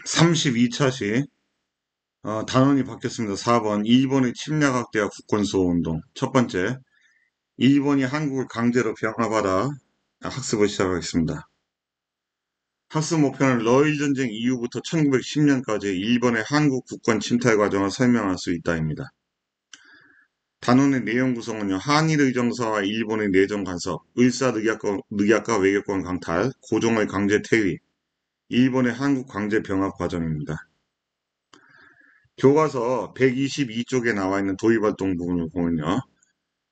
32차시 단원이 바뀌었습니다. 4번 일본의 침략학대와 국권수호운동. 첫 번째, 일본이 한국을 강제로 병합하다. 학습을 시작하겠습니다. 학습 목표는 러일 전쟁 이후부터 1910년까지 일본의 한국 국권 침탈 과정을 설명할 수 있다입니다. 단원의 내용 구성은요. 한일 의정서와 일본의 내정 간섭, 의사늑약과 외교권 강탈, 고종의 강제 퇴위, 일본의 한국 강제 병합 과정입니다. 교과서 122쪽에 나와 있는 도의활동 부분을 보면요.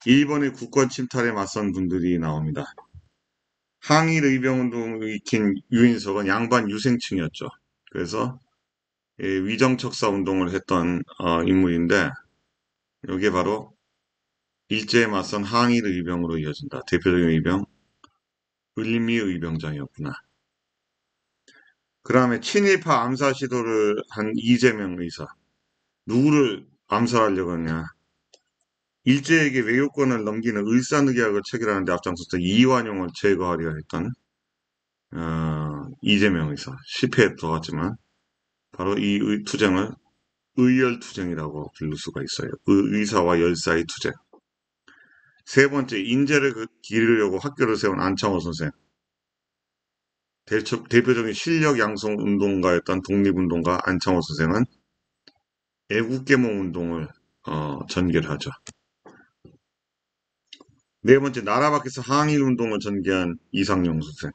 일본의 국권 침탈에 맞선 분들이 나옵니다. 항일 의병운동을 일으킨 유인석은 양반 유생층이었죠. 그래서 위정척사 운동을 했던 인물인데 이게 바로 일제에 맞선 항일 의병으로 이어진다. 대표적인 의병 을미 의병장이었구나. 그 다음에 친일파 암살 시도를 한 이재명 의사. 누구를 암살하려고 했냐. 일제에게 외교권을 넘기는 을사늑약을 체결하는 데 앞장서서 이완용을 제거하려 했던 이재명 의사. 실패했더하지만 바로 이 투쟁을 의열투쟁이라고 부를 수가 있어요. 의사와 열사의 투쟁. 세 번째, 인재를 기르려고 학교를 세운 안창호 선생. 대표적인 실력 양성 운동가였던 독립운동가 안창호 선생은 애국계몽 운동을 전개하죠. 네 번째, 나라 밖에서 항일운동을 전개한 이상용 선생.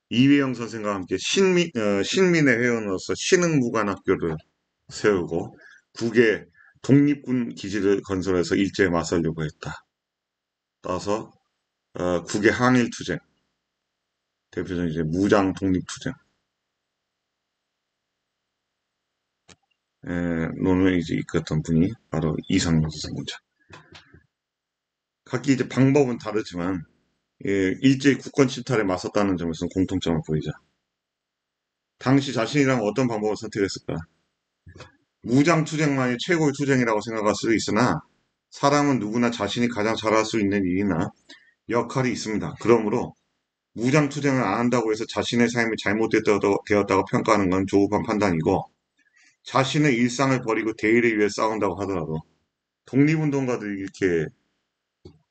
이회영 선생과 함께 신민의 회원으로서 신흥무관학교를 세우고 국외 독립군 기지를 건설해서 일제에 맞서려고 했다. 따라서 국외 항일투쟁, 대표적인 이제 무장 독립투쟁 논을 이제 이끌었던 분이 바로 이상용 선생이죠. 각기 이제 방법은 다르지만 일제의 국권 침탈에 맞섰다는 점에서는 공통점을 보이죠. 당시 자신이라면 어떤 방법을 선택했을까? 무장 투쟁만이 최고의 투쟁이라고 생각할 수도 있으나 사람은 누구나 자신이 가장 잘할 수 있는 일이나 역할이 있습니다. 그러므로 무장 투쟁을 안 한다고 해서 자신의 삶이 잘못되었다고 평가하는 건 조급한 판단이고 자신의 일상을 버리고 대의를 위해 싸운다고 하더라도 독립운동가들이 이렇게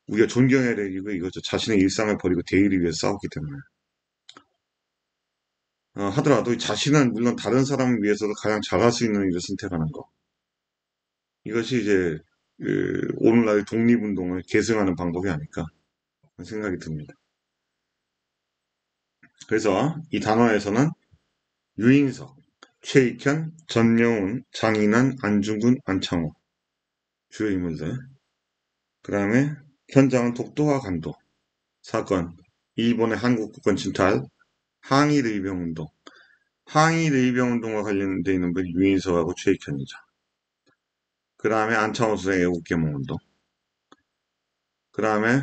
우리가 존경해야 될 이유가 이거죠. 자신의 일상을 버리고 대의를 위해 싸웠기 때문에. 하더라도 자신은 물론 다른 사람을 위해서도 가장 잘할 수 있는 일을 선택하는 거. 이것이 이제 오늘날의 독립운동을 계승하는 방법이 아닐까 생각이 듭니다. 그래서 이 단원에서는 유인석, 최익현, 전명훈, 장인환, 안중근, 안창호 주요 인물들. 그 다음에 현장은 독도와 간도, 사건, 일본의 한국 국권 침탈, 항일 의병운동. 항일 의병운동과 관련되어 있는 분이 유인석하고 최익현이죠. 그 다음에 안창호 수생의 애국계몽운동. 그 다음에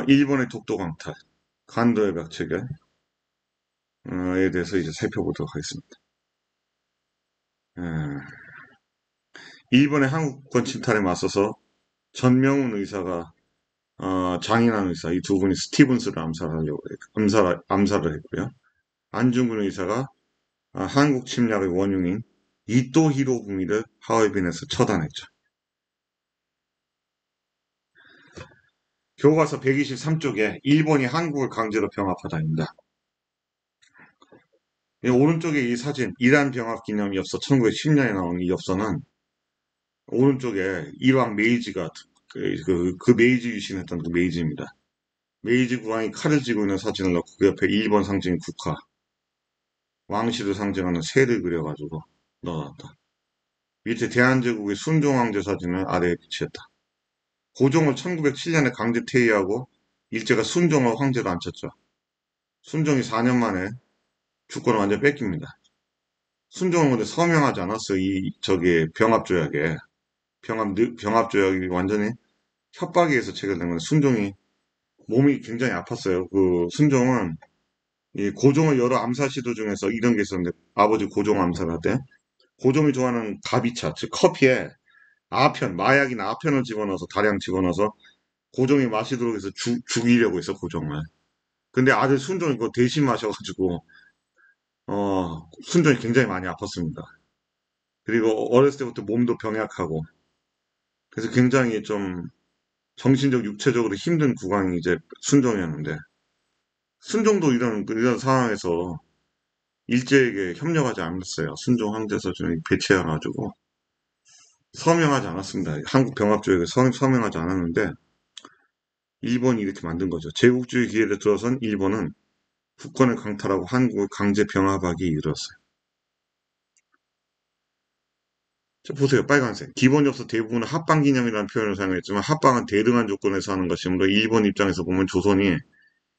일본의 독도 강탈, 간도의 벽체결에 대해서 이제 살펴보도록 하겠습니다. 일본의 한국권 침탈에 맞서서 전명훈 의사가 장인환 의사 이 두 분이 스티븐스를 암살을 했고요. 안중근 의사가 한국 침략의 원흉인 이토 히로부미를 하얼빈에서 처단했죠. 교과서 123쪽에 일본이 한국을 강제로 병합하다입니다. 오른쪽에 이 사진 이란 병합 기념 엽서 1910년에 나온 이 엽서는 오른쪽에 일왕 메이지가 그 메이지 유신했던 그 메이지입니다. 메이지 국왕이 칼을 쥐고 있는 사진을 넣고 그 옆에 일본 상징 국화, 왕실을 상징하는 새를 그려가지고 넣어놨다. 밑에 대한제국의 순종황제 사진을 아래에 비치했다. 고종을 1907년에 강제 퇴위하고 일제가 순종을 황제로 앉혔죠. 순종이 4년 만에 주권을 완전 뺏깁니다. 순종은 근데 서명하지 않았어요. 저기 병합조약에. 병합조약이 완전히 협박에 의해서 체결된 건데 순종이 몸이 굉장히 아팠어요. 그 순종은 이 고종을 여러 암살 시도 중에서 이런 게 있었는데 아버지 고종 암살할 때 고종이 좋아하는 가비차, 즉 커피에 마약이나 아편을 집어넣어서 다량 집어넣어서 고종이 마시도록 해서 죽이려고 해서 고종을. 근데 아들 순종이 그거 대신 마셔가지고 순종이 굉장히 많이 아팠습니다. 그리고 어렸을 때부터 몸도 병약하고, 그래서 굉장히 좀 정신적, 육체적으로 힘든 구간이 이제 순종이었는데, 순종도 이런 상황에서 일제에게 협력하지 않았어요. 순종 황제서준이 배치해가지고 서명하지 않았습니다. 한국 병합조약에 서명하지 않았는데 일본이 이렇게 만든 거죠. 제국주의 기회를 들어선 일본은 국권을 강탈하고 한국을 강제 병합하기 이르렀어요. 자, 보세요. 빨간색. 기본엽서 대부분은 합방기념이라는 표현을 사용했지만 합방은 대등한 조건에서 하는 것이므로 일본 입장에서 보면 조선이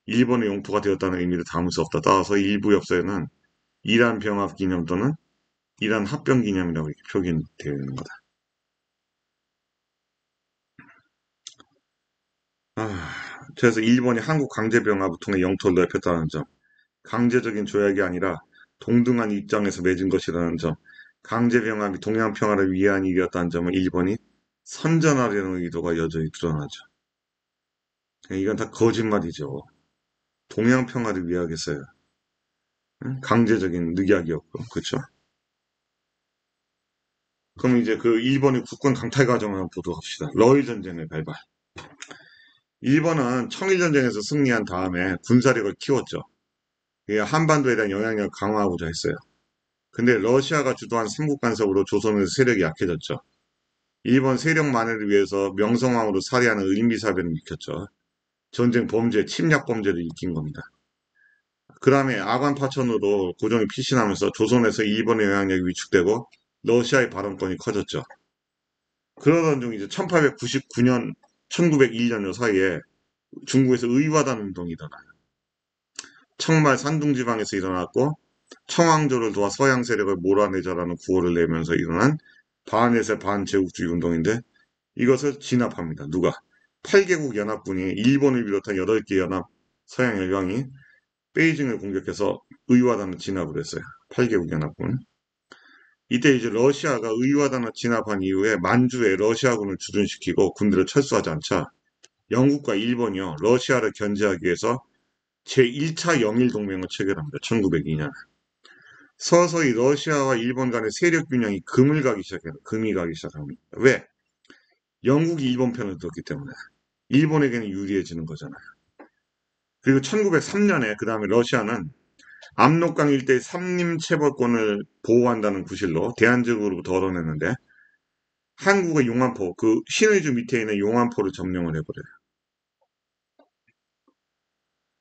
일본의 영토가 되었다는 의미를 담을 수 없다. 따라서 일부 엽서에는 이란 병합 기념 또는 이란 합병 기념이라고 이렇게 표기되어 있는 거다. 그래서 일본이 한국 강제 병합을 통해 영토를 넓혔다는 점, 강제적인 조약이 아니라 동등한 입장에서 맺은 것이라는 점, 강제 병합이 동양 평화를 위한 일이었다는 점을 일본이 선전하려는 의도가 여전히 드러나죠. 이건 다 거짓말이죠. 동양 평화를 위하겠어요. 응? 강제적인 늑약이었고, 그렇죠? 그럼 이제 그 일본의 국권 강탈 과정을 한번 보도록 합시다. 러일 전쟁의 발발. 일본은 청일전쟁에서 승리한 다음에 군사력을 키웠죠. 한반도에 대한 영향력을 강화하고자 했어요. 근데 러시아가 주도한 삼국 간섭으로 조선의 세력이 약해졌죠. 일본 세력 만회를 위해서 명성황후를 살해하는 의인비사변을 일으켰죠. 전쟁 범죄, 침략 범죄를 일으킨 겁니다. 그 다음에 아관 파천으로 고종이 피신하면서 조선에서 일본의 영향력이 위축되고 러시아의 발언권이 커졌죠. 그러던 중 이제 1899년, 1901년 요 사이에 중국에서 의화단 운동이 일어나요. 청말 산둥지방에서 일어났고 청왕조를 도와 서양 세력을 몰아내자라는 구호를 내면서 일어난 반에세 반제국주의 운동인데 이것을 진압합니다. 누가? 8개국 연합군이 일본을 비롯한 8개 연합 서양 열강이 베이징을 공격해서 의화단을 진압을 했어요. 8개국 연합군. 이때 이제 러시아가 의화단을 진압한 이후에 만주에 러시아군을 주둔시키고 군대를 철수하지 않자 영국과 일본이요 러시아를 견제하기 위해서 제1차 영일동맹을 체결합니다. 1902년. 서서히 러시아와 일본 간의 세력 균형이 금이 가기 시작합니다. 왜? 영국이 일본 편을 들었기 때문에. 일본에게는 유리해지는 거잖아요. 그리고 1903년에 그 다음에 러시아는 압록강 일대의 삼림체벌권을 보호한다는 구실로 대한제국으로부터 얻어냈는데 한국의 용안포, 그 신의주 밑에 있는 용안포를 점령을 해버려요.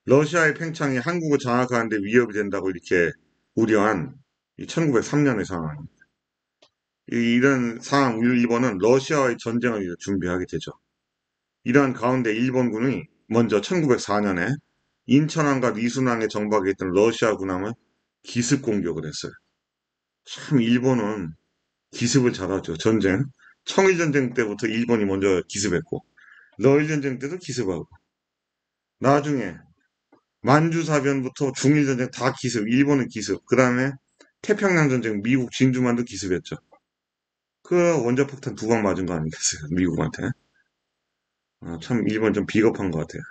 러시아의 팽창이 한국을 장악하는 데 위협이 된다고 이렇게 우려한 1903년의 상황입니다. 이런 상황, 일본은 러시아와의 전쟁을 이제 준비하게 되죠. 이러한 가운데 일본군이 먼저 1904년에 인천항과 리순항에 정박해 있던 러시아 군함을 기습 공격을 했어요. 참 일본은 기습을 잘하죠. 전쟁. 청일전쟁 때부터 일본이 먼저 기습했고 러일전쟁 때도 기습하고 나중에 만주사변부터 중일전쟁 다 기습. 일본은 기습. 그 다음에 태평양전쟁 미국 진주만도 기습했죠. 그 원자폭탄 2방 맞은 거 아니겠어요? 미국한테. 참 일본 좀 비겁한 것 같아요.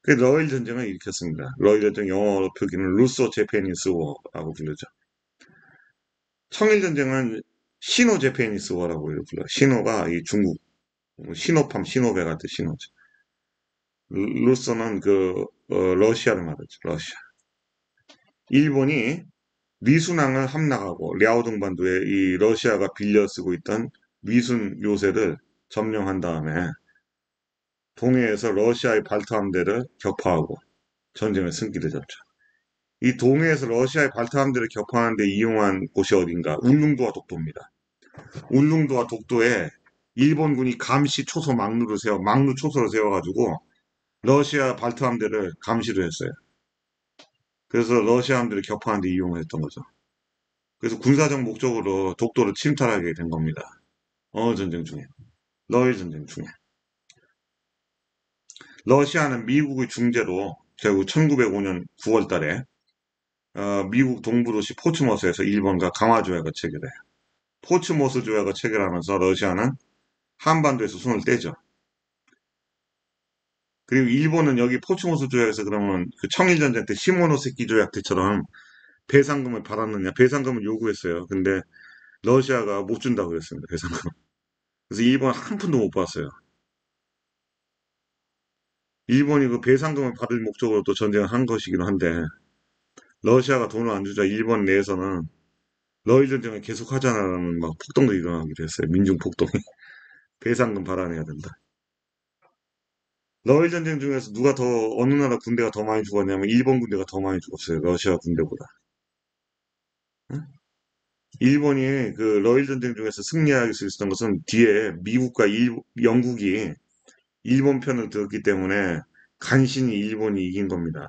그 러일 전쟁을 일으켰습니다. 러일 전쟁 영어로 표기는 루소 제페니스 워라고 부르죠. 청일 전쟁은 시노 제페니스 워라고 불러요. 시노가 이 중국 시노팜 시노배 같은 시노죠. 루소는 러시아를 말하죠. 러시아. 일본이 미순항을 함락하고 랴오둥반도에 이 러시아가 빌려 쓰고 있던 미순 요새를 점령한 다음에 동해에서 러시아의 발트함대를 격파하고 전쟁을 승기를 잡죠. 이 동해에서 러시아의 발트함대를 격파하는 데 이용한 곳이 어딘가? 울릉도와 독도입니다. 울릉도와 독도에 일본군이 감시 초소 막루 초소를 세워가지고 러시아 발트함대를 감시를 했어요. 그래서 러시아 함대를 격파하는 데 이용을 했던 거죠. 그래서 군사적 목적으로 독도를 침탈하게 된 겁니다. 어느 전쟁 중에? 러일 전쟁 중에. 러시아는 미국의 중재로 결국 1905년 9월 달에 미국 동부도시 포츠모스에서 일본과 강화조약을 체결해요. 포츠모스 조약을 체결하면서 러시아는 한반도에서 손을 떼죠. 그리고 일본은 여기 포츠모스 조약에서 그러면 그 청일전쟁 때 시모노세키 조약 때처럼 배상금을 받았느냐? 배상금을 요구했어요. 근데 러시아가 못 준다고 그랬습니다. 배상금. 그래서 일본 한 푼도 못 받았어요. 일본이 그 배상금을 받을 목적으로 또 전쟁을 한 것이기도 한데 러시아가 돈을 안 주자 일본 내에서는 러일 전쟁을 계속 하자는 막 폭동도 일어나기도 했어요. 민중 폭동이. 배상금 받아내야 된다. 러일 전쟁 중에서 누가 더 어느 나라 군대가 더 많이 죽었냐면 일본 군대가 더 많이 죽었어요. 러시아 군대보다. 응? 일본이 그 러일 전쟁 중에서 승리할 수 있었던 것은 뒤에 미국과 영국이 일본 편을 들었기 때문에 간신히 일본이 이긴 겁니다.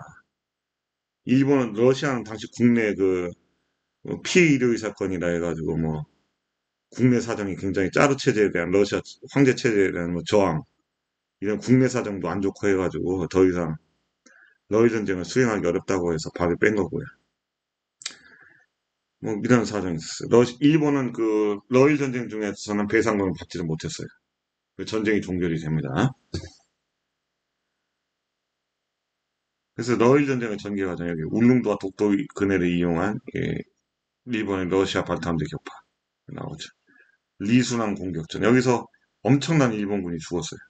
일본은 러시아는 당시 국내 피해 의료의 사건이라 해가지고 뭐 국내 사정이 굉장히 짜르 체제에 대한 러시아 황제 체제에 대한 뭐 저항 이런 국내 사정도 안 좋고 해가지고 더 이상 러일 전쟁을 수행하기 어렵다고 해서 발을 뺀 거고요. 뭐 이런 사정이 있었어요. 일본은 그 러일 전쟁 중에서는 배상금을 받지를 못했어요. 그 전쟁이 종결이 됩니다. 그래서 러일 전쟁의 전개 과정 여기 울릉도와 독도 근해를 이용한 일본의 러시아 발탄대 격파 나오죠. 리순항 공격전 여기서 엄청난 일본군이 죽었어요.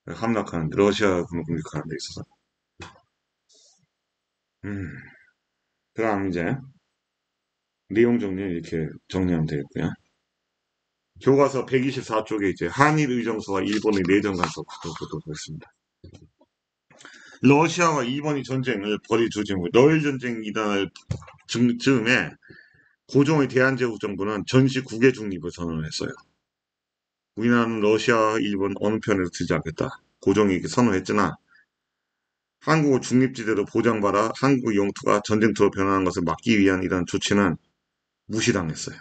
함락하는데 러시아 군을 공격하는 데 있어서. 음, 그다음 이제 내용 정리 이렇게 정리하면 되겠고요. 교과서 124쪽에 이제 한일 의정서와 일본의 내정 간섭 보도록 하겠습니다. 러시아와 일본이 전쟁을 벌일 조짐으로 러일 전쟁 이달 즈음에 고종의 대한제국 정부는 전시 국외 중립을 선언했어요. 우리나라는 러시아, 일본 어느 편에도 들지 않겠다. 고종이 이렇게 선언했지만 한국을 중립지대로 보장받아 한국 영토가 전쟁터로 변하는 것을 막기 위한 이런 조치는 무시당했어요.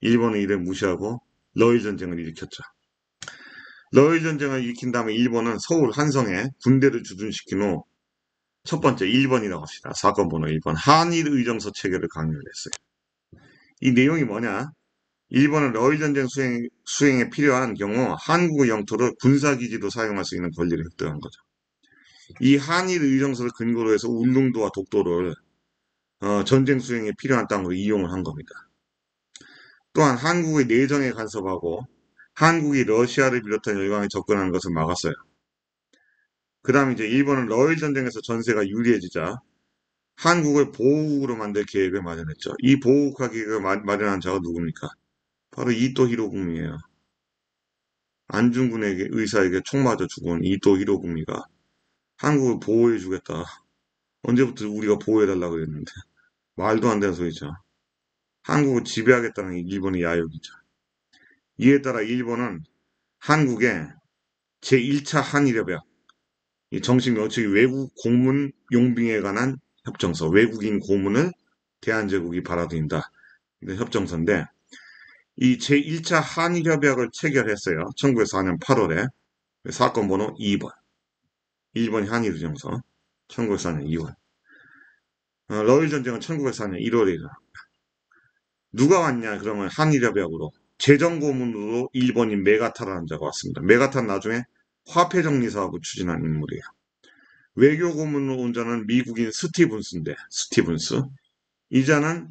일본은 이를 무시하고 러일 전쟁을 일으켰죠. 러일 전쟁을 일으킨 다음에 일본은 서울 한성에 군대를 주둔시킨 후 첫 번째 1번이라고 합시다. 사건 번호 1번 한일 의정서 체결을 강요를 했어요. 이 내용이 뭐냐? 일본은 러일 전쟁 수행에 필요한 경우 한국의 영토를 군사기지로 사용할 수 있는 권리를 획득한 거죠. 이 한일 의정서를 근거로 해서 울릉도와 독도를 전쟁 수행에 필요한 땅으로 이용을 한 겁니다. 또한 한국의 내정에 간섭하고 한국이 러시아를 비롯한 열강에 접근하는 것을 막았어요. 그 다음 이제 일본은 러일 전쟁에서 전세가 유리해지자 한국을 보호국으로 만들 계획을 마련했죠. 이 보호국화 계획을 마련한 자가 누굽니까? 바로 이토 히로부미예요. 안중근에게 의사에게 총 맞아 죽은 이토 히로부미가 한국을 보호해주겠다. 언제부터 우리가 보호해달라고 그랬는데 말도 안 되는 소리죠. 한국을 지배하겠다는 일본의 야욕이죠. 이에 따라 일본은 한국에 제1차 한일협약, 이 정식 명칭이 외국 고문 용병에 관한 협정서, 외국인 고문을 대한제국이 받아들인다. 이런 협정서인데 이 제1차 한일협약을 체결했어요. 1904년 8월에 사건 번호 2번. 1번이 한일의정서 1904년 2월. 러일 전쟁은 1904년 1월에 일어나. 누가 왔냐 그러면 한일협약으로 재정고문으로 일본인 메가타라는 자가 왔습니다. 메가타는 나중에 화폐정리사업을 추진한 인물이에요. 외교고문으로 온 자는 미국인 스티븐스인데 스티븐스 이 자는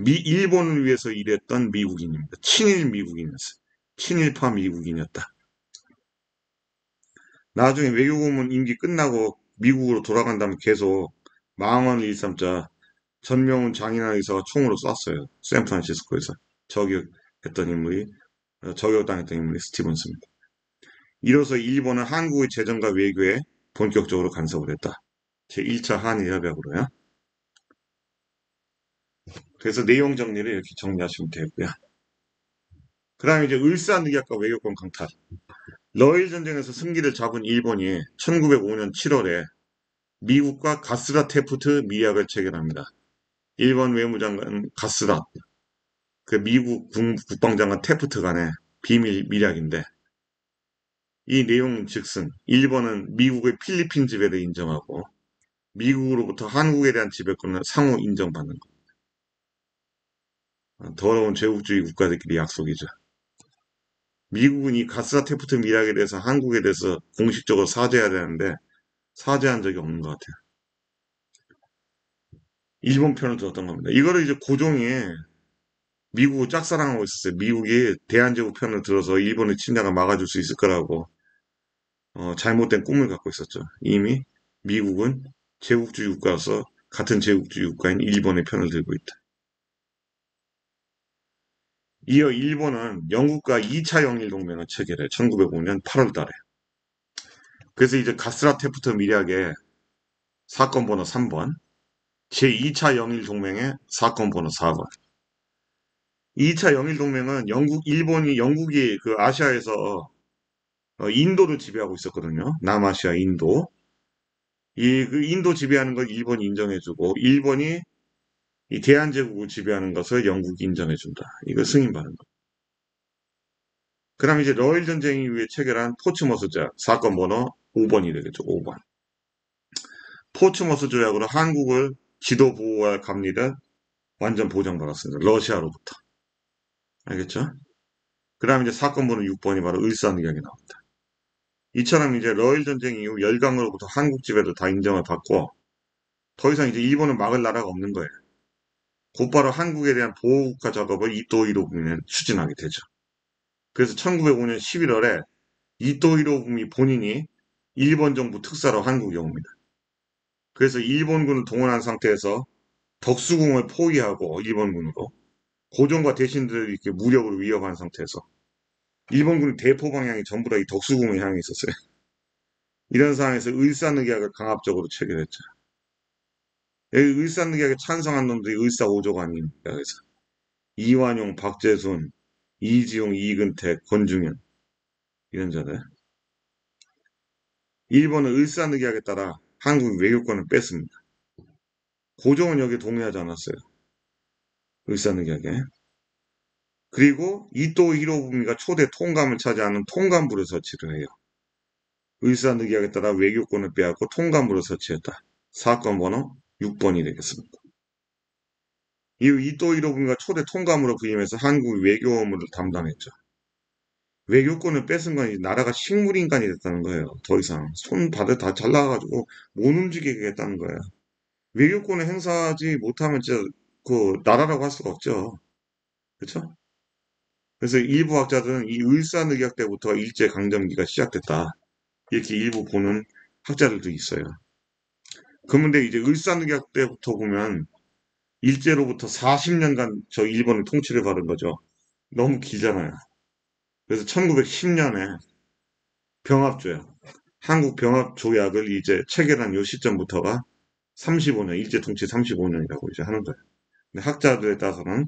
일본을 위해서 일했던 미국인입니다. 친일 미국인이었어요. 친일파 미국인이었다. 나중에 외교고문 임기 끝나고 미국으로 돌아간 다음에 계속 망언을 일삼자 전명훈 장인환 의사가 총으로 쐈어요. 샌프란시스코에서 저격했던 인물이 저격당했던 인물이 스티븐스입니다. 이로써 일본은 한국의 재정과 외교에 본격적으로 간섭을 했다. 제1차 한일협약으로요. 그래서 내용 정리를 이렇게 정리하시면 되고요. 그 다음에 이제 을사늑약과 외교권 강탈. 러일 전쟁에서 승기를 잡은 일본이 1905년 7월에 미국과 가스라 테프트 미약을 체결합니다. 일본 외무장관 가스라, 그 미국 국방장관 테프트 간의 비밀 미약인데 이 내용 즉슨 일본은 미국의 필리핀 지배를 인정하고 미국으로부터 한국에 대한 지배권을 상호 인정받는 것. 더러운 제국주의 국가들끼리 약속이죠. 미국은 이 가스라 테프트 미락에 대해서 한국에 대해서 공식적으로 사죄해야 되는데 사죄한 적이 없는 것 같아요. 일본 편을 들었던 겁니다. 이거를 이제 고종이 미국을 짝사랑하고 있었어요. 미국이 대한제국 편을 들어서 일본의 침략을 막아줄 수 있을 거라고 잘못된 꿈을 갖고 있었죠. 이미 미국은 제국주의 국가로서 같은 제국주의 국가인 일본의 편을 들고 있다. 이어 일본은 영국과 2차 영일 동맹을 체결해 1905년 8월 달에. 그래서 이제 가스라 테프트 밀약의 사건 번호 3번, 제2차 영일 동맹의 사건 번호 4번. 2차 영일 동맹은 영국이 그 아시아에서 인도를 지배하고 있었거든요. 남아시아 인도. 그 인도 지배하는 걸 일본이 인정해주고, 일본이 이 대한제국을 지배하는 것을 영국이 인정해준다. 이거 승인받은 거. 그 다음에 이제 러일 전쟁 이후에 체결한 포츠머스 조약, 사건 번호 5번이 되겠죠. 5번. 포츠머스 조약으로 한국을 지도 보호할 갑리를 완전 보장받았습니다. 러시아로부터. 알겠죠? 그 다음에 이제 사건 번호 6번이 바로 을사늑약이 나옵니다. 이처럼 이제 러일 전쟁 이후 열강으로부터 한국 지배를 다 인정을 받고 더 이상 이제 일본은 막을 나라가 없는 거예요. 곧바로 한국에 대한 보호국가 작업을 이토 히로부미는 추진하게 되죠. 그래서 1905년 11월에 이토 히로부미 본인이 일본 정부 특사로 한국에 옵니다. 그래서 일본군을 동원한 상태에서 덕수궁을 포위하고 일본군으로 고종과 대신들을 이렇게 무력으로 위협한 상태에서 일본군의 대포 방향이 전부 다 이 덕수궁을 향해 있었어요. 이런 상황에서 을사늑약을 강압적으로 체결했죠. 여기 을사늑약에 찬성한 놈들이 을사오조가 아닙니까? 그래서 이완용, 박재순, 이지용, 이근택, 권중현 이런 자들. 일본은 을사늑약에 따라 한국 외교권을 뺐습니다. 고종은 여기에 동의하지 않았어요. 을사늑약에. 그리고 이토 히로부미가 초대 통감을 차지하는 통감부를 설치를 해요. 을사늑약에 따라 외교권을 빼앗고 통감부를 설치했다. 사건 번호 6번이 되겠습니다. 이후 이토 히로부미가 초대 통감으로 부임해서 한국 외교 업무를 담당했죠. 외교권을 뺏은 건 이제 나라가 식물인간이 됐다는 거예요. 더 이상 손발을 다 잘라가지고 못 움직이게 했다는 거예요. 외교권을 행사하지 못하면 진짜 그 나라라고 할 수가 없죠. 그렇죠? 그래서 일부 학자들은 이 을사늑약 때부터 일제 강점기가 시작됐다. 이렇게 일부 보는 학자들도 있어요. 그런데 이제 을사늑약 때부터 보면 일제로부터 40년간 저 일본의 통치를 받은 거죠. 너무 길잖아요. 그래서 1910년에 병합조약, 한국 병합조약을 이제 체결한 요 시점부터가 35년, 일제 통치 35년이라고 이제 하는 거예요. 근데 학자들에 따라서는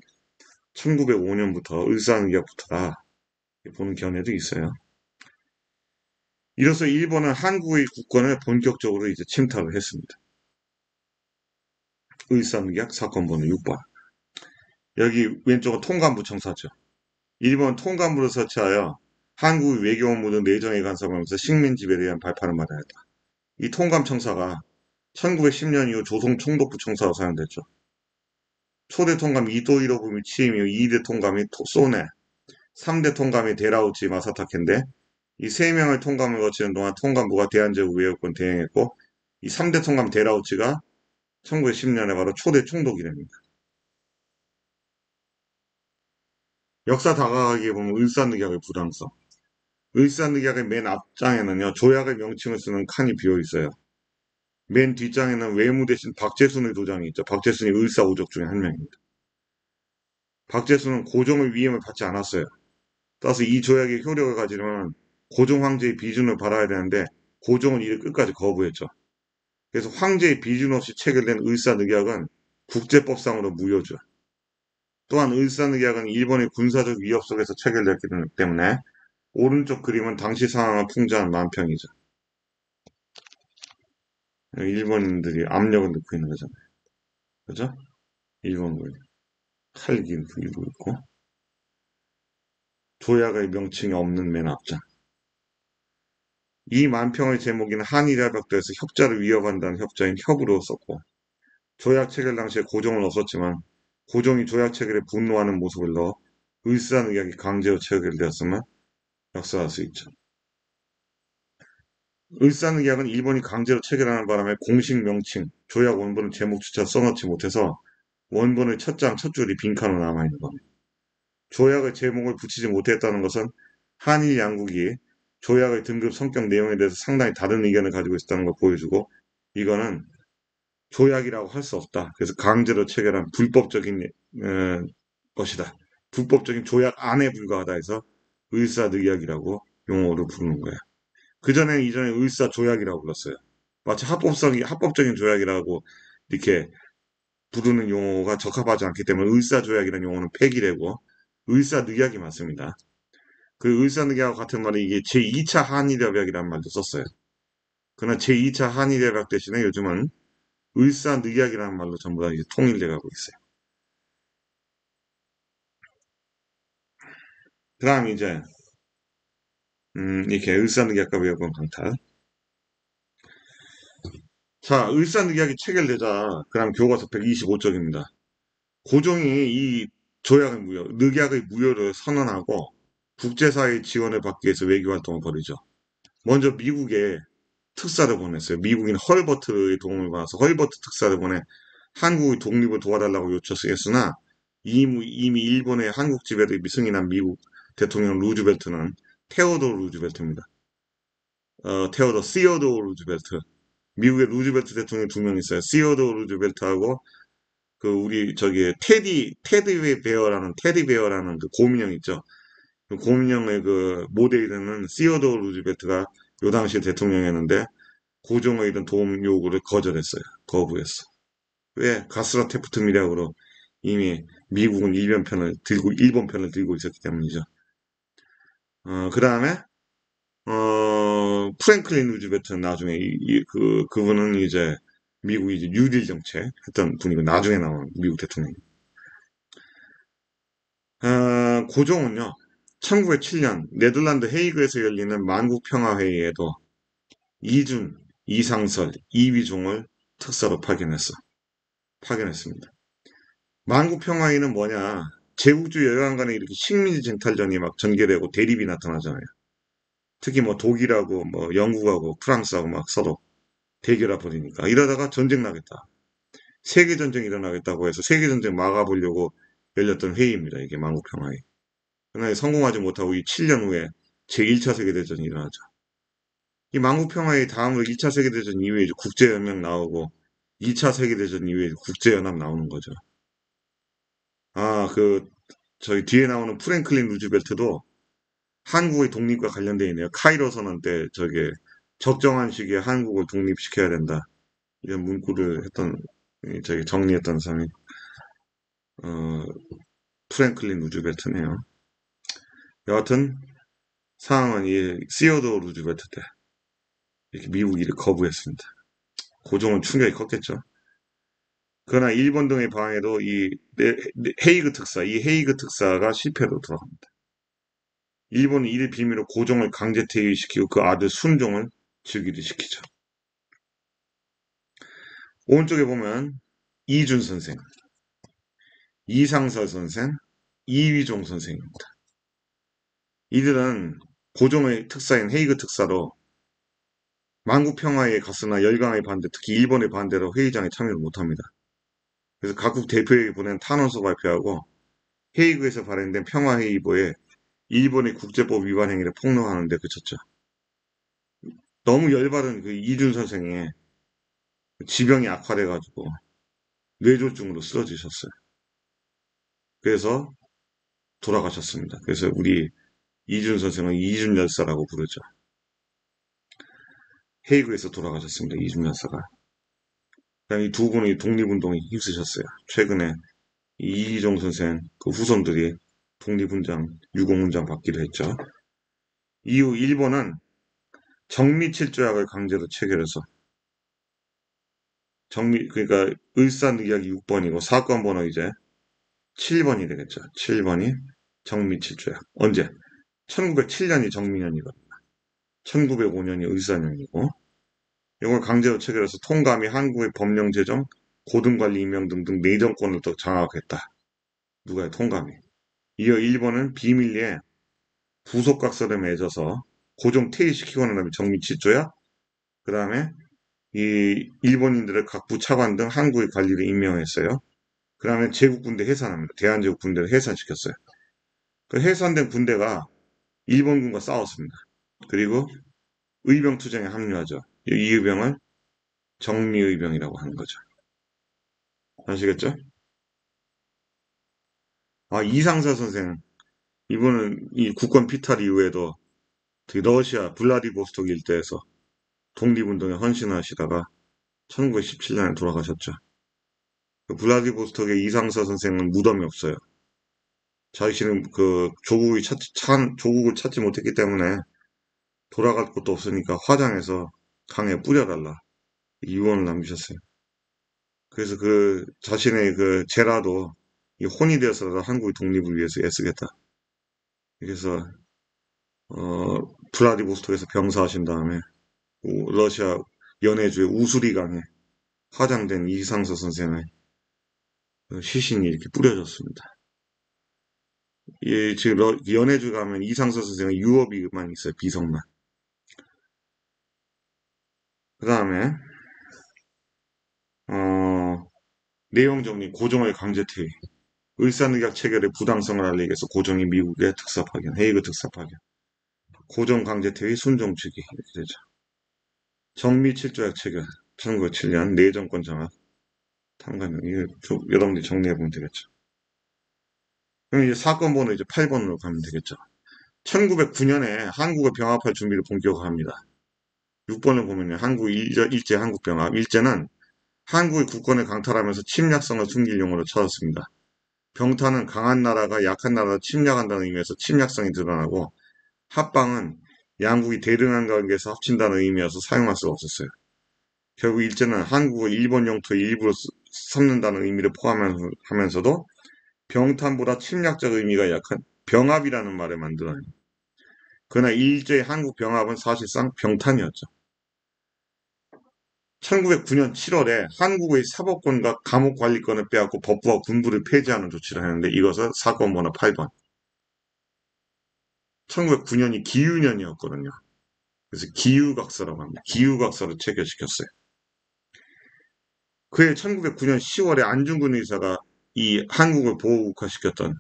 1905년부터 을사늑약부터다 보는 견해도 있어요. 이로써 일본은 한국의 국권을 본격적으로 이제 침탈을 했습니다. 을사늑약 사건 번호 6번. 여기 왼쪽은 통감부 청사죠. 일본 통감부를 설치하여 한국의 외교 업무등 내정에 간섭하면서 식민 지배에 대한 발판을 마련했다. 이 통감 청사가 1910년 이후 조선 총독부 청사로 사용됐죠. 초대 통감 이토 히로부미 취임 이후 2대 통감이 소네, 3대 통감이 데라우치 마사타케인데 이 3명의 통감을 거치는 동안 통감부가 대한제국 외교권 대행했고 이 3대 통감 데라우치가 1910년에 바로 초대 총독이 됩니다. 역사 다가가기에 보면 을사늑약의 부당성. 을사늑약의 맨 앞장에는요, 조약의 명칭을 쓰는 칸이 비어 있어요. 맨 뒷장에는 외무 대신 박재순의 도장이 있죠. 박재순이 을사오적 중에 한 명입니다. 박재순은 고종의 위임을 받지 않았어요. 따라서 이 조약의 효력을 가지려면 고종 황제의 비준을 받아야 되는데 고종은 이를 끝까지 거부했죠. 그래서 황제의 비준 없이 체결된 을사늑약은 국제법상으로 무효죠. 또한 을사늑약은 일본의 군사적 위협 속에서 체결됐기 때문에 오른쪽 그림은 당시 상황을 풍자한 만평이죠. 일본인들이 압력을 넣고 있는 거잖아요. 그죠? 일본군 칼 들고 있고 조약의 명칭이 없는 맨 앞장. 이 만평의 제목인 한일합약도에서 협자를 위협한다는 협자인 협으로 썼고 조약 체결 당시에 고종은 없었지만 고종이 조약 체결에 분노하는 모습을 넣어 을사늑약이 강제로 체결되었음을 역사할 수 있죠. 을사늑약은 일본이 강제로 체결하는 바람에 공식 명칭, 조약 원본을 제목조차 써놓지 못해서 원본의 첫 장, 첫 줄이 빈칸으로 남아있는 겁니다. 조약의 제목을 붙이지 못했다는 것은 한일 양국이 조약의 등급 성격 내용에 대해서 상당히 다른 의견을 가지고 있었다는 걸 보여주고, 이거는 조약이라고 할 수 없다. 그래서 강제로 체결한 불법적인 것이다. 불법적인 조약 안에 불과하다 해서 을사늑약이라고 용어로 부르는 거예요. 그전에 이전에 을사조약이라고 불렀어요. 마치 합법적인 조약이라고 이렇게 부르는 용어가 적합하지 않기 때문에 을사조약이라는 용어는 폐기되고 을사늑약이 맞습니다. 그 을사늑약과 같은 말이 이게 제2차 한일협약이라는 말도 썼어요. 그러나 제2차 한일협약 대신에 요즘은 을사늑약이라는 말로 전부 다 이제 통일돼 가고 있어요. 그 다음 이제 이렇게 을사늑약과 외교권 강탈. 자, 을사늑약이 체결되자 그다음 교과서 125쪽입니다. 고종이 이 조약의 무효, 늑약의 무효를 선언하고 국제사회의 지원을 받기 위해서 외교활동을 벌이죠. 먼저 미국에 특사를 보냈어요. 미국인 헐버트의 도움을 받아서 헐버트 특사를 보내 한국의 독립을 도와달라고 요청했으나 이미 일본의 한국 지배를 미승인한 미국 대통령 루즈벨트는 테오도 루즈벨트입니다. 테오도 시어도 루즈벨트. 미국의 루즈벨트 대통령이 두 명 있어요. 시어도 루즈벨트하고 그 우리 저기 테디 베어라는 그 곰인형 있죠. 그 곰인형의 그 모델이는 시어도 루즈벨트가 요 당시 대통령이었는데 고종의 이런 도움 요구를 거절했어요. 거부했어. 왜? 가스라 테프트 미략으로 이미 미국은 일본 편을 들고 있었기 때문이죠. 그 다음에 프랭클린 루즈벨트는 나중에 그분은 이제 미국이 이제 뉴딜 정책 했던 분이고 나중에 나온 미국 대통령. 고종은요, 1907년 네덜란드 헤이그에서 열리는 만국평화회의에도 이준, 이상설, 이위종을 특사로 파견했습니다. 만국평화회의는 뭐냐? 제국주 여야간 간에 이렇게 식민지 쟁탈전이 막 전개되고 대립이 나타나잖아요. 특히 뭐 독일하고 뭐 영국하고 프랑스하고 막 서로 대결해 버리니까 이러다가 전쟁 나겠다. 세계전쟁이 일어나겠다고 해서 세계전쟁 막아보려고 열렸던 회의입니다. 이게 만국평화회의. 그러나 성공하지 못하고 이 7년 후에 제1차 세계대전이 일어나죠. 이 만국평화의 다음으로 1차 세계대전 이후에 이제 국제연맹 나오고 2차 세계대전 이후에 국제연합 나오는 거죠. 저희 뒤에 나오는 프랭클린 루즈벨트도 한국의 독립과 관련되어 있네요. 카이로 선언 때 저게 적정한 시기에 한국을 독립시켜야 된다. 이런 문구를 저기 정리했던 사람이, 어, 프랭클린 루즈벨트네요. 여하튼, 상황은 이 시어도 루즈벨트 때 이렇게 미국이 거부했습니다. 고종은 충격이 컸겠죠. 그러나 일본 등의 방해도 이 헤이그 특사가 실패로 돌아갑니다. 일본은 이를 빌미로 고종을 강제 퇴위시키고 그 아들 순종을 즉위를 시키죠. 오른쪽에 보면 이준 선생, 이상설 선생, 이위종 선생입니다. 이들은 고종의 특사인 헤이그 특사로 만국평화에 갔으나 열강의 반대, 특히 일본의 반대로 회의장에 참여를 못합니다. 그래서 각국 대표에게 보낸 탄원서 발표하고 헤이그에서 발행된 평화회의보에 일본의 국제법 위반 행위를 폭로하는 데 그쳤죠. 너무 열받은 그 이준 선생의 지병이 악화돼가지고 뇌졸중으로 쓰러지셨어요. 그래서 돌아가셨습니다. 그래서 우리 이준 선생은 이준 열사라고 부르죠. 헤이그에서 돌아가셨습니다. 이준 열사가. 이 두 분의 독립운동에 힘쓰셨어요. 최근에 이희종 선생 그 후손들이 독립훈장, 유공훈장 받기도 했죠. 이후 일본은 정미칠조약을 강제로 체결해서 그러니까 을사늑약이 6번이고 사건 번호 이제 7번이 되겠죠. 7번이 정미칠조약. 언제? 1907년이 정민년이거든요. 1905년이 을사년이고 이걸 강제로 체결해서 통감이 한국의 법령 제정, 고등관리 임명 등등 내정권을 더 장악했다. 누가요? 통감이. 이어 일본은 비밀리에 부속각서를 맺어서 고종 퇴위시키고 난 다음에 정미칠조약, 그 다음에 이 일본인들을 각부 차관 등 항구의 관리를 임명했어요. 그 다음에 제국 군대 해산합니다. 대한제국 군대를 해산시켰어요. 그 해산된 군대가 일본군과 싸웠습니다. 그리고 의병투쟁에 합류하죠. 이 의병을 정미의병이라고 하는 거죠. 아시겠죠? 아, 이상사 선생. 이분은 이 국권 피탈 이후에도 그 러시아 블라디보스토크 일대에서 독립운동에 헌신하시다가 1917년에 돌아가셨죠. 그 블라디보스토크의 이상사 선생은 무덤이 없어요. 자신은 그 조국을 찾지 못했기 때문에 돌아갈 곳도 없으니까 화장해서 강에 뿌려달라 유언을 남기셨어요. 그래서 그 자신의 그 재라도 이 혼이 되어서라도 한국의 독립을 위해서 애쓰겠다. 그래서 블라디보스톡에서 병사하신 다음에 러시아 연해주의 우수리강에 화장된 이상서 선생의 그 시신이 이렇게 뿌려졌습니다. 이 지금 연해주 가면 이상서 선생의 유업이만 있어요. 비석만. 그 다음에 내용 정리 고종의 강제 퇴위. 을사늑약 체결의 부당성을 알리기 위해서 고종이 미국에 특사 파견, 헤이그 특사 파견. 고종 강제 퇴위 순종 주기 이렇게 되죠. 정미 7조약 체결 1907년 내정권 장악 탐관령 이거 여러분들이 정리해 보면 되겠죠. 그럼 이제 사건 번호 이제 8번으로 가면 되겠죠. 1909년에 한국을 병합할 준비를 본격화합니다. 6번을 보면요. 일제 한국 병합. 일제는 한국의 국권을 강탈하면서 침략성을 숨길 용어로 찾았습니다. 병탄은 강한 나라가 약한 나라를 침략한다는 의미에서 침략성이 드러나고 합방은 양국이 대등한 관계에서 합친다는 의미여서 사용할 수가 없었어요. 결국 일제는 한국을 일본 영토의 일부로 삼는다는 의미를 포함하면서도 병탄보다 침략적 의미가 약한 병합이라는 말을 만들어요. 그러나 일제의 한국 병합은 사실상 병탄이었죠. 1909년 7월에 한국의 사법권과 감옥관리권을 빼앗고 법부와 군부를 폐지하는 조치를 했는데 이것을 사건 번호 8번. 1909년이 기유년이었거든요. 그래서 기유각서라고 합니다. 기유각서를 체결시켰어요. 그해 1909년 10월에 안중근 의사가 이 한국을 보호국화시켰던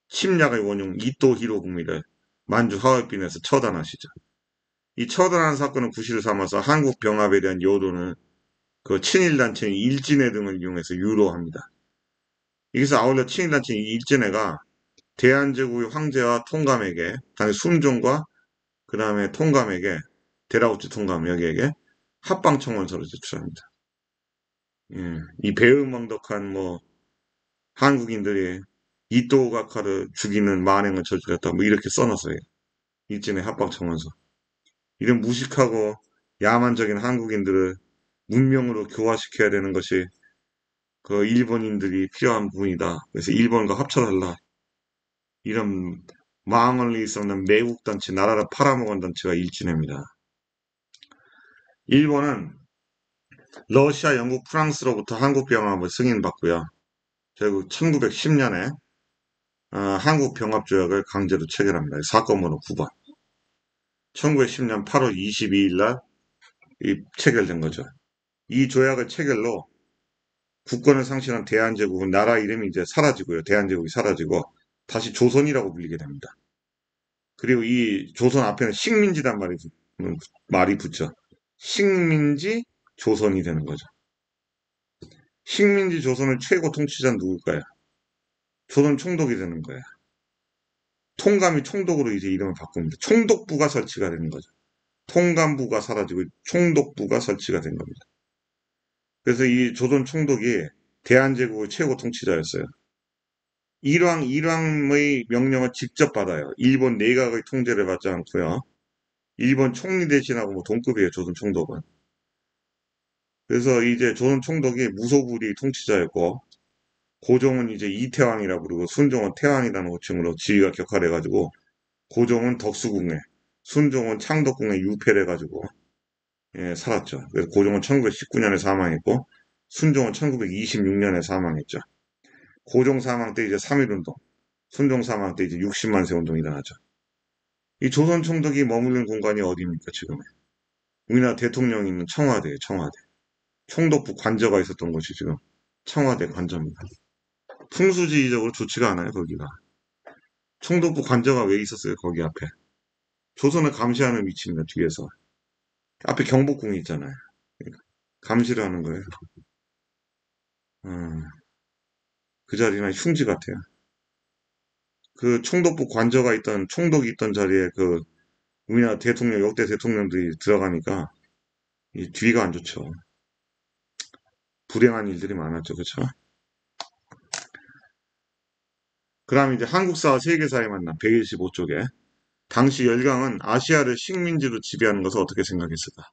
침략의 원흉 이토 히로부미를 만주 하얼빈에서 처단하시죠. 이 처단한 사건은 구실을 삼아서 한국 병합에 대한 여론을 그 친일단체인 일진회 등을 이용해서 유로합니다. 여기서 아울러 친일단체인 일진회가 대한제국의 황제와 통감에게, 당시 순종과 그 다음에 통감에게, 데라우치 통감 여기에게 합방청원서를 제출합니다. 예, 이 배은망덕한 뭐 한국인들이 이토가카를 죽이는 만행을 저질렀다 뭐 이렇게 써놨어요. 일진의 합방청원서. 이런 무식하고 야만적인 한국인들을 문명으로 교화시켜야 되는 것이 그 일본인들이 필요한 부분이다. 그래서 일본과 합쳐달라. 이런 망언을 일삼는 매국단체, 나라를 팔아먹은 단체가 일진회입니다. 일본은 러시아, 영국, 프랑스로부터 한국병합을 승인받고요. 결국 1910년에 한국병합조약을 강제로 체결합니다. 사건 번호 9번. 1910년 8월 22일 날 체결된 거죠. 이 조약을 체결로 국권을 상실한 대한제국은 나라 이름이 이제 사라지고요. 대한제국이 사라지고 다시 조선이라고 불리게 됩니다. 그리고 이 조선 앞에는 식민지란 말이 붙죠. 식민지 조선이 되는 거죠. 식민지 조선의 최고 통치자는 누굴까요? 조선 총독이 되는 거예요. 통감이 총독으로 이제 이름을 바꿉니다. 총독부가 설치가 되는 거죠. 통감부가 사라지고 총독부가 설치가 된 겁니다. 그래서 이 조선 총독이 대한제국의 최고 통치자였어요. 일왕의 명령을 직접 받아요. 일본 내각의 통제를 받지 않고요. 일본 총리 대신하고 뭐 동급이에요. 조선 총독은. 그래서 이제 조선 총독이 무소불위 통치자였고 고종은 이제 이태왕이라 부르고 순종은 태왕이라는 호칭으로 지위가 격화돼가지고 고종은 덕수궁에 순종은 창덕궁에 유폐를 해가지고 예, 살았죠. 그래서 고종은 1919년에 사망했고 순종은 1926년에 사망했죠. 고종 사망 때 이제 3.1운동, 순종 사망 때 이제 60만세 운동이 일어나죠. 이 조선 총독이 머무는 공간이 어디입니까, 지금? 우리나라 대통령이 있는 청와대에 청와대. 총독부 관저가 있었던 곳이 지금 청와대 관저입니다. 풍수지리적으로 좋지가 않아요, 거기가. 총독부 관저가 왜 있었어요, 거기 앞에. 조선을 감시하는 위치입니다, 뒤에서. 앞에 경복궁이 있잖아요. 그러니까 감시를 하는 거예요. 음, 그 자리는 흉지 같아요. 그 총독부 관저가 있던, 총독이 있던 자리에 그 우리나라 대통령, 역대 대통령들이 들어가니까 이 뒤가 안 좋죠. 불행한 일들이 많았죠, 그쵸? 그 다음에 이제 한국사와 세계사의 만남, 125쪽에. 당시 열강은 아시아를 식민지로 지배하는 것을 어떻게 생각했을까?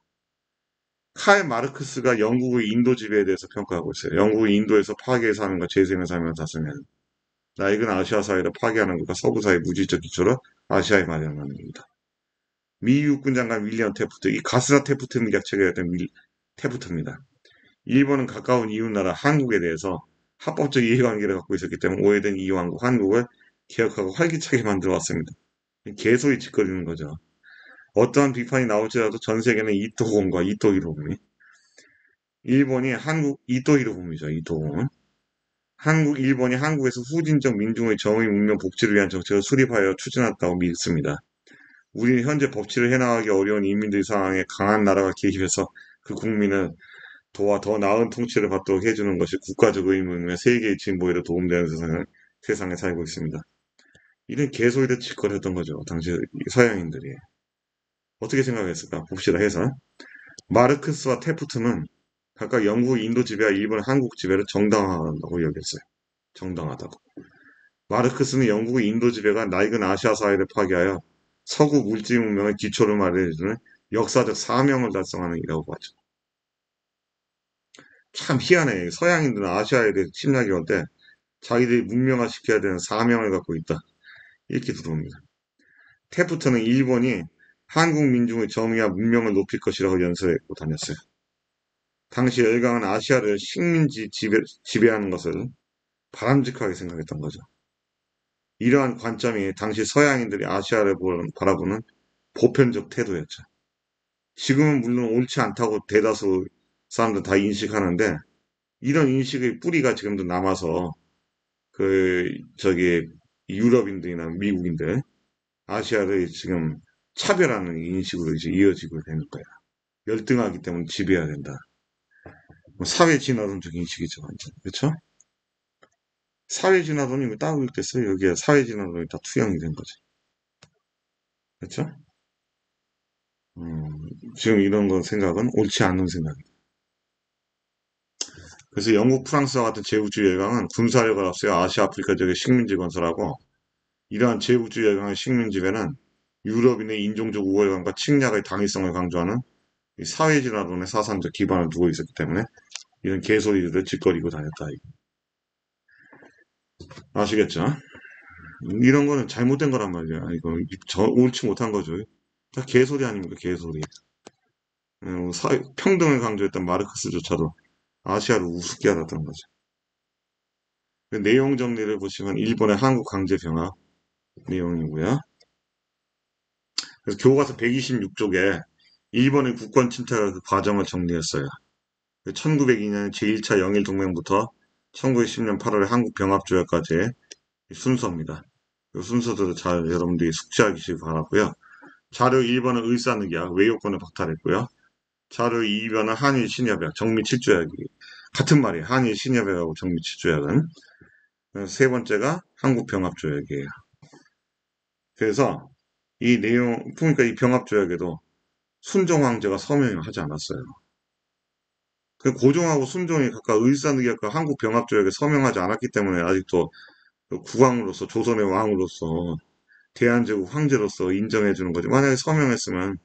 칼 마르크스가 영국의 인도 지배에 대해서 평가하고 있어요. 영국이 인도에서 파괴해서 하는 것, 재생해서 하면 다스면 낡은 아시아 사회를 파괴하는 것과 서구 사회의 무질적 기초로 아시아에 마련하는 겁니다. 미 육군 장관 윌리엄 테프트, 이 가스라 테프트 미략 체계였던 테프트입니다. 일본은 가까운 이웃나라 한국에 대해서 합법적 이해관계를 갖고 있었기 때문에 오해된 이왕국 한국을 개혁하고 활기차게 만들어 왔습니다. 개소리 짓거리는 거죠. 어떠한 비판이 나올지라도 전 세계는 이토공과 이토 히로부미, 일본이 한국 이토 히로부미죠. 이토공은 일본이 한국에서 후진적 민중의 정의, 문명, 복지를 위한 정책을 수립하여 추진했다고 믿습니다. 우리는 현재 법치를 해나가기 어려운 인민들 상황에 강한 나라가 개입해서 그 국민을 도와 더 나은 통치를 받도록 해주는 것이 국가적 의무이며 세계의 진보에도 도움되는 세상에 살고 있습니다. 이런 개소리를 짓거렸던 거죠. 당시 서양인들이. 어떻게 생각했을까? 봅시다 해서. 마르크스와 테프트는 각각 영국 인도 지배와 일본 한국 지배를 정당화한다고 여겼어요. 정당하다고. 마르크스는 영국의 인도 지배가 낡은 아시아 사회를 파괴하여 서구 물질 문명의 기초를 마련해주는 역사적 사명을 달성하는 이라고 봤죠. 참 희한해. 서양인들은 아시아에 대해 침략이 올 때 자기들이 문명화시켜야 되는 사명을 갖고 있다. 이렇게 들어옵니다. 테프트는 일본이 한국 민중의 정의와 문명을 높일 것이라고 연설했고 다녔어요. 당시 열강은 아시아를 식민지 지배하는 것을 바람직하게 생각했던 거죠. 이러한 관점이 당시 서양인들이 아시아를 바라보는 보편적 태도였죠. 지금은 물론 옳지 않다고 대다수 사람들 다 인식하는데 이런 인식의 뿌리가 지금도 남아서 저기 유럽인들이나 미국인들 아시아를 지금 차별하는 인식으로 이제 이어지고 되는 거야. 열등하기 때문에 지배해야 된다. 뭐 사회 진화론적 인식이죠, 완전. 그렇죠? 사회 진화론이 왜 따로 있겠어요? 여기에 사회 진화론이 다 투영이 된 거죠. 그렇죠? 지금 이런 거 생각은 옳지 않은 생각이에요. 그래서 영국, 프랑스와 같은 제국주의 열강은 군사력을 앞세워 아시아, 아프리카 지역의 식민지 건설하고 이러한 제국주의 열강의 식민지배는 유럽인의 인종적 우월감과 침략의 당위성을 강조하는 사회 진화론의 사상적 기반을 두고 있었기 때문에 이런 개소리들을 짓거리고 다녔다. 아시겠죠? 이런 거는 잘못된 거란 말이야. 이거 옳지 못한 거죠. 다 개소리 아닙니까? 개소리. 평등을 강조했던 마르크스조차도 아시아를 우습게 알았던 거죠. 그 내용 정리를 보시면 일본의 한국 강제 병합 내용이고요. 그래서 교과서 126쪽에 일본의 국권 침탈 그 과정을 정리했어요. 1902년 제1차 영일동맹부터 1910년 8월에 한국병합조약까지의 순서입니다. 이 순서들을 잘 여러분들이 숙지하시기 바라고요. 자료 1번은 을사늑약, 외교권을 박탈했고요. 자료 2번은 한일 신협약, 정미 7조약이 같은 말이에요. 한일 신협약하고 정미 7조약은. 세 번째가 한국병합조약이에요. 그래서 이 내용, 그러니까 이 병합조약에도 순종 황제가 서명을 하지 않았어요. 그 고종하고 순종이 각각 을사늑약과 한국병합조약에 서명하지 않았기 때문에 아직도 국왕으로서 조선의 왕으로서 대한제국 황제로서 인정해주는 거지. 만약에 서명했으면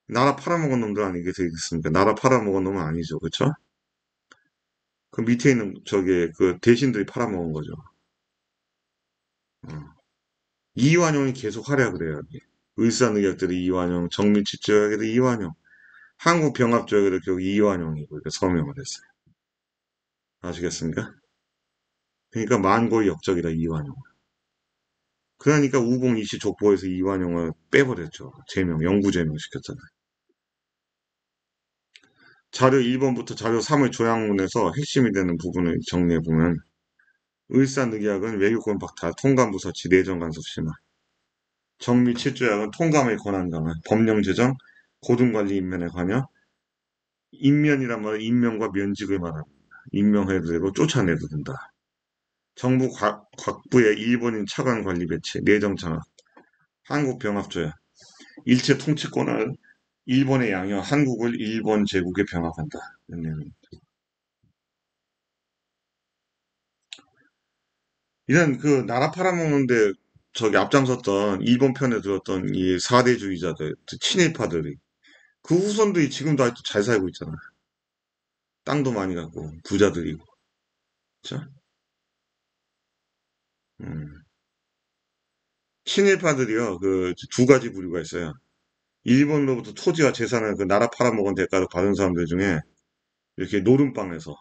나라 팔아먹은 놈들 아니게 되겠습니까? 나라 팔아먹은 놈은 아니죠. 그쵸? 그 밑에 있는 저기 그 대신들이 팔아먹은 거죠. 어. 이완용이 계속 활약을 해요. 을사늑약들이 이완용, 정밀치조약에도 이완용, 한국병합조약에도 결국 이완용이고 이렇게 서명을 했어요. 아시겠습니까? 그러니까 만고의 역적이다 이완용. 그러니까 우봉이시 족보에서 이완용을 빼버렸죠. 제명, 영구 제명 시켰잖아요. 자료 1번부터 자료 3의 조약문에서 핵심이 되는 부분을 정리해보면 을사늑약은 외교권 박탈, 통감부 서치, 내정 간섭 심화. 정미 7조약은 통감의 권한 강화, 법령 제정, 고등관리 임면에 관여. 임면이란 말은 임명과 면직을 말합니다. 임명해도 되고 쫓아내도 된다. 정부 곽부의 일본인 차관 관리 배치, 내정 장악, 한국병합조약. 일체 통치권을 일본에 양여, 한국을 일본 제국에 병합한다. 이런 그 나라 팔아먹는데 저기 앞장섰던 일본 편에 들었던 이 사대주의자들, 친일파들이 그 후손들이 지금도 아직도 잘 살고 있잖아. 땅도 많이 갖고 부자들이고, 그렇죠? 음. 친일파들이요, 그 두 가지 부류가 있어요. 일본으로부터 토지와 재산을 그 나라 팔아먹은 대가로 받은 사람들 중에 이렇게 노름방에서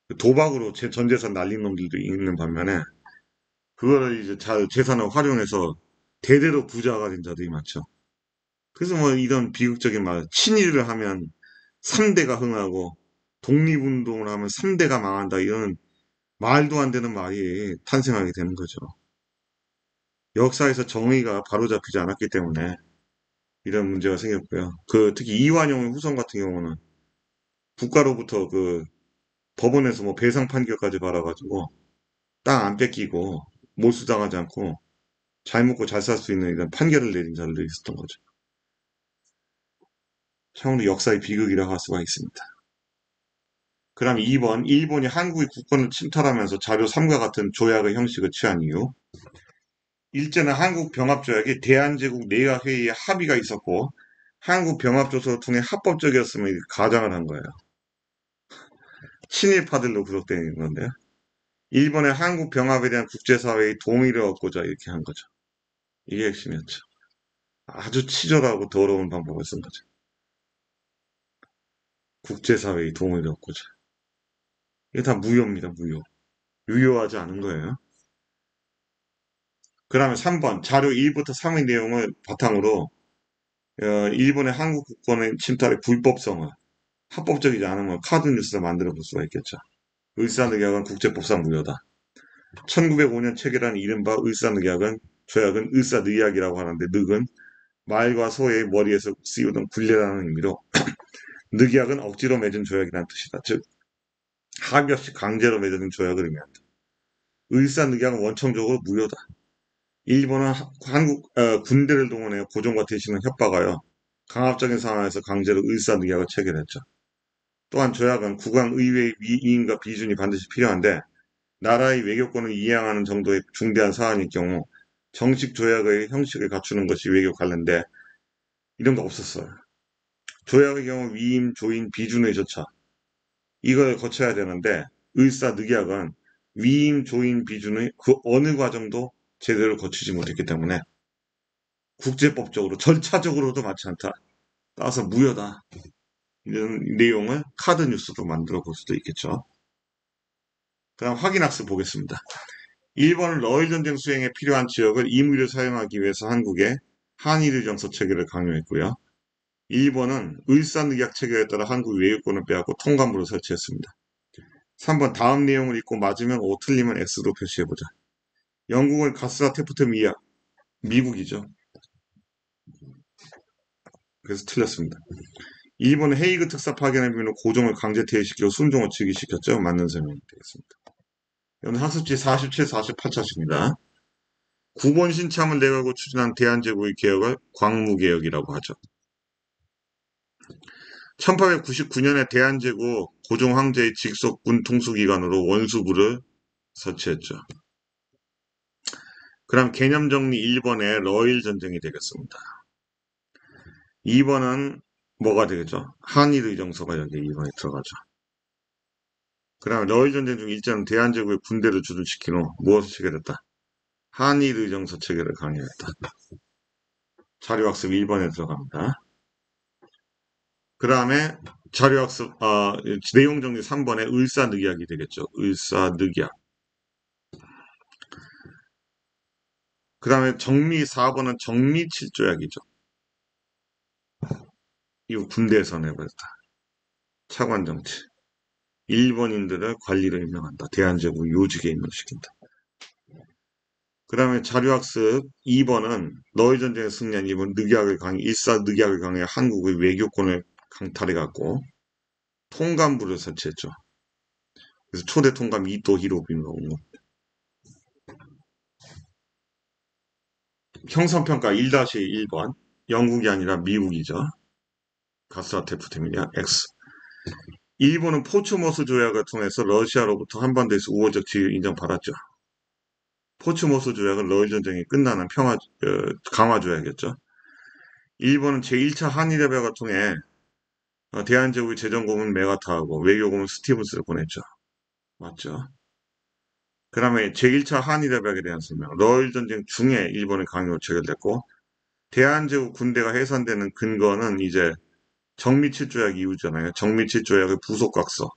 그 도박으로 전 재산 날린 놈들도 있는 반면에 그거를 이제 잘 재산을 활용해서 대대로 부자가 된 자들이 많죠. 그래서 뭐 이런 비극적인 말, 친일을 하면 3대가 흥하고 독립운동을 하면 3대가 망한다. 이런 말도 안 되는 말이 탄생하게 되는 거죠. 역사에서 정의가 바로잡히지 않았기 때문에 이런 문제가 생겼고요. 그 특히 이완용의 후손 같은 경우는 국가로부터 그 법원에서 뭐 배상 판결까지 받아가지고 땅 안 뺏기고 몰수당하지 않고 잘 먹고 잘 살 수 있는 이런 판결을 내린 자들도 있었던 거죠. 참으로 역사의 비극이라고 할 수가 있습니다. 그다음 2번, 일본이 한국의 국권을 침탈하면서 자료 3과 같은 조약의 형식을 취한 이유. 일제는 한국병합조약이 대한제국 내각회의에 합의가 있었고 한국병합조서를 통해 합법적이었음을 가장을 한 거예요. 친일파들로 구속된 건데요. 일본의 한국병합에 대한 국제사회의 동의를 얻고자 이렇게 한 거죠. 이게 핵심이었죠. 아주 치졸하고 더러운 방법을 쓴 거죠. 국제사회의 동의를 얻고자. 이게 다 무효입니다, 무효. 유효하지 않은 거예요. 그 다음에 3번, 자료 1부터 3의 내용을 바탕으로 일본의 한국 국권의 침탈의 불법성을 합법적이지 않은 카드 뉴스를 만들어 볼 수가 있겠죠. 을사늑약은 국제법상 무효다. 1905년 체결한 이른바 을사늑약은 조약은 을사늑약이라고 하는데 늑은 말과 소의 머리에서 씌우던 굴레라는 의미로 늑약은 억지로 맺은 조약이라는 뜻이다. 즉 합의 없이 강제로 맺어진 조약을 의미한다. 을사늑약은 원천적으로 무효다. 일본은 한국 군대를 동원해 고종과 대신을 협박하여 강압적인 상황에서 강제로 을사늑약을 체결했죠. 또한 조약은 국왕의회의 위임과 비준이 반드시 필요한데 나라의 외교권을 이양하는 정도의 중대한 사안일 경우 정식 조약의 형식을 갖추는 것이 외교 관련데 이런 거 없었어요. 조약의 경우 위임, 조인, 비준의 절차 이걸 거쳐야 되는데 을사늑약은 위임, 조인, 비준의 그 어느 과정도 제대로 거치지 못했기 때문에 국제법적으로 절차적으로도 맞지 않다. 따라서 무효다. 이런 내용을 카드 뉴스로 만들어 볼 수도 있겠죠. 그다음 확인학습 보겠습니다. 1번 러일 전쟁 수행에 필요한 지역을 임의로 사용하기 위해서 한국에 한일의정서 체계를 강요했고요. 2번은 을사늑약 체계에 따라 한국 외유권을 빼앗고 통감부를 설치했습니다. 3번 다음 내용을 읽고 맞으면 O, 틀리면 X로 표시해보자. 영국은 가스라 테프트 미약, 미국이죠. 그래서 틀렸습니다. 2번은 헤이그 특사 파견의 비밀로 고종을 강제 퇴위시키고 순종을 즉위시켰죠. 맞는 설명이 되겠습니다. 이건 학습지 47, 48차식입니다. 9번 신참을 내걸고 추진한 대한제국의 개혁을 광무개혁이라고 하죠. 1899년에 대한제국 고종 황제의 직속 군 통수기관으로 원수부를 설치했죠. 그럼 개념 정리 1번에 러일 전쟁이 되겠습니다. 2번은 뭐가 되겠죠? 한일의정서가 여기 2번에 들어가죠. 그 다음에 러일 전쟁 중 일제는 대한제국의 군대를 주둔시킨 후 무엇을 체결했다? 한일의정서 체결을 강요했다. 자료학습 1번에 들어갑니다. 그 다음에 자료학습 내용 정리 3번에 을사늑약이 되겠죠. 을사늑약. 그 다음에 정미 4번은 정미칠조약이죠. 이거 군대에서 내버렸다. 차관정치. 일본인들의 관리를 임명한다. 대한제국 요직에 임명시킨다. 그 다음에 자료학습 2번은 너희 전쟁에 승리한 일본 늑약을 강해, 일사 늑약을 강해 한국의 외교권을 강탈해갖고 통감부를 설치했죠. 그래서 초대 통감 이토 히로부미가 온 겁니다. 형성평가 1-1번. 영국이 아니라 미국이죠. 가스와 테프템이냐? X. 일본은 포츠모스 조약을 통해서 러시아로부터 한반도에서 우호적 지위를 인정받았죠. 포츠모스 조약은 러일 전쟁이 끝나는 강화 조약이었죠. 일본은 제1차 한일협약을 통해 대한제국의 재정고문 메가타하고 외교고문 스티븐스를 보냈죠. 맞죠? 그 다음에 제1차 한일협약에 대한 설명. 러일 전쟁 중에 일본의 강요로 체결됐고 대한제국 군대가 해산되는 근거는 이제 정미칠 조약 이후잖아요. 정미칠 조약의 부속각서.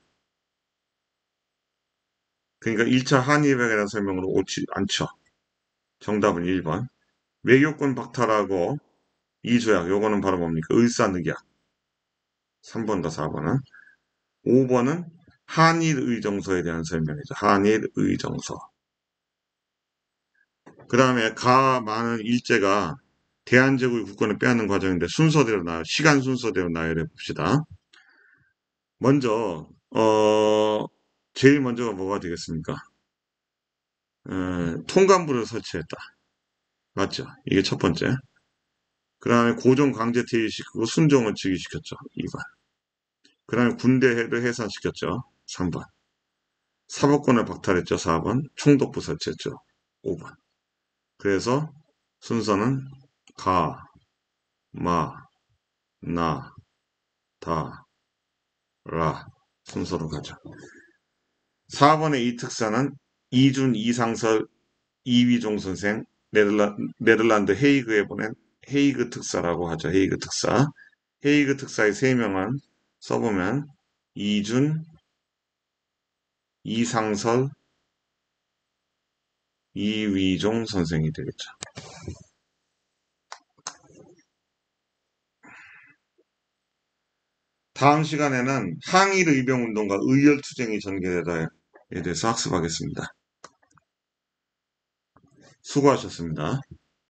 그러니까 1차 한일협약에 대한 설명으로 옳지 않죠. 정답은 1번. 외교권 박탈하고 이 조약, 요거는 바로 뭡니까? 을사늑약. 3번과 4번은. 5번은 한일의정서에 대한 설명이죠. 한일의정서. 그 다음에 가 많은 일제가 대한제국의 국권을 빼앗는 과정인데 시간 순서대로 나열해 봅시다. 먼저, 제일 먼저가 뭐가 되겠습니까? 통감부를 설치했다. 맞죠? 이게 첫 번째. 그 다음에 고종 강제 퇴위시키고 순종을 즉위시켰죠. 2번. 그 다음에 군대를 해산시켰죠. 3번. 사법권을 박탈했죠. 4번. 총독부 설치했죠. 5번. 그래서 순서는 가, 마, 나, 다, 라 순서로 가죠. 4번의 이 특사는 이준 이상설 이위종 선생 네덜란드 헤이그에 보낸 헤이그 특사라고 하죠. 헤이그 특사. 헤이그 특사의 3명은 써보면 이준, 이상설, 이위종 선생이 되겠죠. 다음 시간에는 항일 의병운동과 의열투쟁이 전개되다에 대해서 학습하겠습니다. 수고하셨습니다.